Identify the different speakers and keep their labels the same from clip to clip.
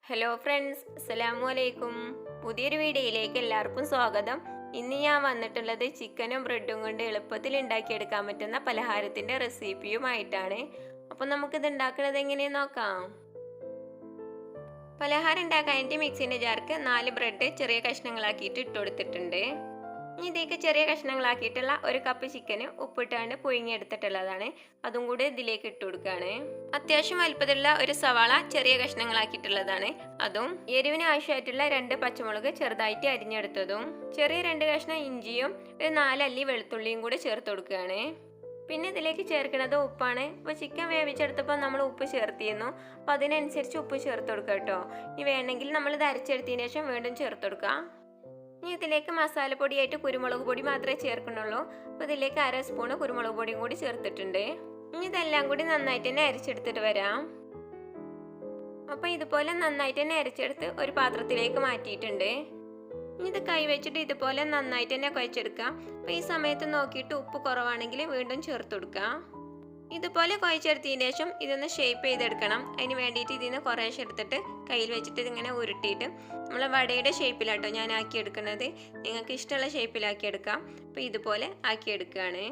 Speaker 1: Hello friends, അസ്സലാമു അലൈക്കും. പുതിയൊരു വീഡിയോയിലേക്ക് എല്ലാവർക്കും സ്വാഗതം. ഇന്ന് ഞാൻ വന്നിട്ടുള്ളത് ചിക്കനും ബ്രെഡും കൊണ്ട് എളുപ്പത്തിൽ ഉണ്ടാക്കിയെടുക്കാൻ പറ്റുന്ന പലഹാരത്തിൻ്റെ റെസിപ്പിയുമായിട്ടാണ്. അപ്പോൾ നമുക്കിത് ഉണ്ടാക്കുന്നത് എങ്ങനെയെന്ന് നോക്കാം. പലഹാരം ഉണ്ടാക്കാനായിട്ട് മിക്സിൻ്റെ ജാർക്ക് 4 ബ്രെഡ് ചെറിയ കഷ്ണങ്ങളാക്കിയിട്ട് ഇട്ട് കൊടുത്തിട്ടുണ്ട്. ഇനി ഇതിലേക്ക് ചെറിയ കഷ്ണങ്ങളാക്കിയിട്ടുള്ള 1 കപ്പ് ചിക്കന് ഉപ്പിട്ടാണ്ട് പുഴുങ്ങിയെടുത്തിട്ടുള്ളതാണ്. അതും കൂടി ഇതിലേക്ക് ഇട്ട് കൊടുക്കുകയാണ്. അത്യാവശ്യം വലുപ്പത്തിലുള്ള ഒരു സവാള ചെറിയ കഷ്ണങ്ങളാക്കിയിട്ടുള്ളതാണ്. അതും എരിവിന് ആവശ്യമായിട്ടുള്ള 2 പച്ചമുളക് ചെറുതായിട്ട് അരിഞ്ഞെടുത്തതും ചെറിയ 2 കഷ്ണം ഇഞ്ചിയും ഒരു 4 അല്ലി വെളുത്തുള്ളിയും കൂടി ചേർത്ത് കൊടുക്കുകയാണ്. പിന്നെ ഇതിലേക്ക് ചേർക്കുന്നത് ഉപ്പാണ്. അപ്പോൾ ചിക്കൻ വേവിച്ചെടുത്തപ്പോൾ നമ്മൾ ഉപ്പ് ചേർത്തിരുന്നു. അപ്പോൾ അതിനനുസരിച്ച് ഉപ്പ് ചേർത്ത് കൊടുക്കുക കേട്ടോ. ഇനി വേണമെങ്കിൽ നമ്മൾ ഇത് അരച്ചെടുത്തതിന് ശേഷം വീണ്ടും ചേർത്ത് കൊടുക്കാം. ഇനി ഇതിലേക്ക് മസാലപ്പൊടിയായിട്ട് കുരുമുളക് പൊടി മാത്രമേ ചേർക്കുന്നുള്ളൂ. അപ്പോൾ ഇതിലേക്ക് 1/2 സ്പൂണ് കുരുമുളക് പൊടിയും കൂടി ചേർത്തിട്ടുണ്ട്. ഇനി ഇതെല്ലാം കൂടി നന്നായിട്ട് തന്നെ അരച്ചെടുത്തിട്ട് വരാം. അപ്പോൾ ഇതുപോലെ നന്നായിട്ട് തന്നെ അരച്ചെടുത്ത് ഒരു പാത്രത്തിലേക്ക് മാറ്റിയിട്ടുണ്ട്. ഇനി ഇത് കൈ വെച്ചിട്ട് ഇതുപോലെ നന്നായിട്ട് തന്നെ കുഴച്ചെടുക്കാം. അപ്പോൾ ഈ സമയത്ത് നോക്കിയിട്ട് ഉപ്പ് കുറവാണെങ്കിൽ വീണ്ടും ചേർത്ത് കൊടുക്കാം. ഇതുപോലെ കുഴച്ചെടുത്തതിന് ശേഷം ഇതൊന്ന് ഷേപ്പ് ചെയ്തെടുക്കണം. അതിന് വേണ്ടിയിട്ട് ഇതിൽ നിന്ന് കുറേശ്ശെ എടുത്തിട്ട് കയ്യിൽ വെച്ചിട്ട് ഇതിങ്ങനെ ഉരുട്ടിയിട്ട് നമ്മൾ വടയുടെ ഷേപ്പിലാട്ടോ ഞാൻ ആക്കിയെടുക്കുന്നത്. നിങ്ങൾക്ക് ഇഷ്ടമുള്ള ഷേപ്പിലാക്കിയെടുക്കാം. അപ്പോൾ ഇതുപോലെ ആക്കിയെടുക്കുകയാണ്.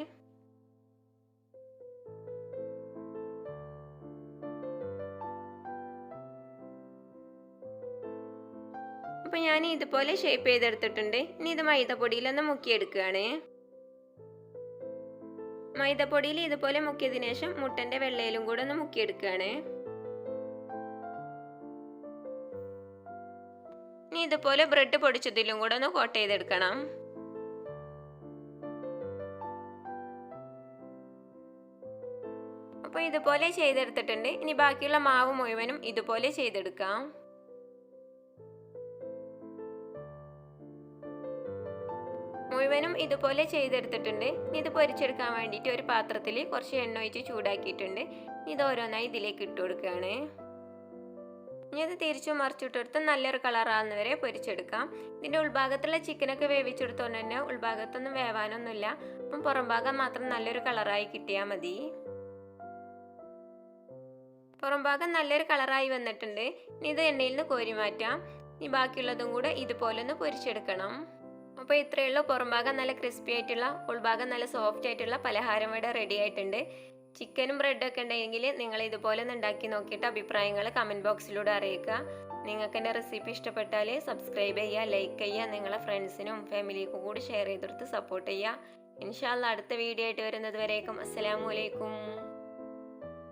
Speaker 1: അപ്പോൾ ഞാൻ ഇതുപോലെ ഷേപ്പ് ചെയ്തെടുത്തിട്ടുണ്ട്. ഇനി ഇത് മൈദപ്പൊടിയിലൊന്ന് മുക്കിയെടുക്കുകയാണ്. മൈദപ്പൊടിയിൽ ഇതുപോലെ മുക്കിയതിനു ശേഷം മുട്ടൻ്റെ വെള്ളയിലും കൂടെ ഒന്ന് മുക്കിയെടുക്കുകയാണ്. ഇനി ഇതുപോലെ ബ്രെഡ് പൊടിച്ചതിലും കൂടെ ഒന്ന് കോട്ട് ചെയ്തെടുക്കണം. അപ്പോൾ ഇതുപോലെ ചെയ്തെടുത്തിട്ടുണ്ട്. ഇനി ബാക്കിയുള്ള മാവ് മുഴുവനും ഇതുപോലെ ചെയ്തെടുക്കാം. മുഴുവനും ഇതുപോലെ ചെയ്തെടുത്തിട്ടുണ്ട്. ഇനി ഇത് പൊരിച്ചെടുക്കാൻ വേണ്ടിയിട്ട് ഒരു പാത്രത്തിൽ കുറച്ച് എണ്ണ ഒഴിച്ച് ചൂടാക്കിയിട്ടുണ്ട്. ഇത് ഓരോന്നായി ഇതിലേക്ക് ഇട്ട് കൊടുക്കുകയാണ്. ഇനി ഇത് തിരിച്ചു മറിച്ചിട്ടെടുത്ത് നല്ലൊരു കളറാകുന്നവരെ പൊരിച്ചെടുക്കാം. ഇതിൻ്റെ ഉൾഭാഗത്തുള്ള ചിക്കനൊക്കെ വേവിച്ചെടുത്തോണ്ട് തന്നെ ഉൾഭാഗത്തൊന്നും വേവാനൊന്നുമില്ല. അപ്പം പുറം ഭാഗം മാത്രം നല്ലൊരു കളറായി കിട്ടിയാൽ മതി. പുറം ഭാഗം നല്ലൊരു കളറായി വന്നിട്ടുണ്ട്. ഇനി ഇത് എണ്ണയിൽ നിന്ന് കോരി മാറ്റാം. ഇനി ബാക്കിയുള്ളതും കൂടെ ഇതുപോലെ ഒന്ന് പൊരിച്ചെടുക്കണം. അപ്പോൾ ഇത്രയേ ഉള്ളൂ. പുറം ഭാഗം നല്ല ക്രിസ്പി ആയിട്ടുള്ള ഉൾഭാഗം നല്ല സോഫ്റ്റ് ആയിട്ടുള്ള പലഹാരം ഇവിടെ റെഡി ആയിട്ടുണ്ട്. ചിക്കനും ബ്രെഡൊക്കെ ഉണ്ടെങ്കിൽ നിങ്ങൾ ഇതുപോലെ ഒന്ന് ഉണ്ടാക്കി നോക്കിയിട്ട് അഭിപ്രായങ്ങൾ കമൻറ്റ് ബോക്സിലൂടെ അറിയിക്കുക. നിങ്ങൾക്ക് എൻ്റെ റെസിപ്പി ഇഷ്ടപ്പെട്ടാൽ സബ്സ്ക്രൈബ് ചെയ്യുക, ലൈക്ക് ചെയ്യുക, നിങ്ങളെ ഫ്രണ്ട്സിനും ഫാമിലിക്കും കൂടി ഷെയർ ചെയ്തെടുത്ത് സപ്പോർട്ട് ചെയ്യുക. ഇൻഷാ അല്ലാഹ് അടുത്ത വീഡിയോ ആയിട്ട് വരുന്നത് വരേക്കും അസ്സലാമു അലൈക്കും.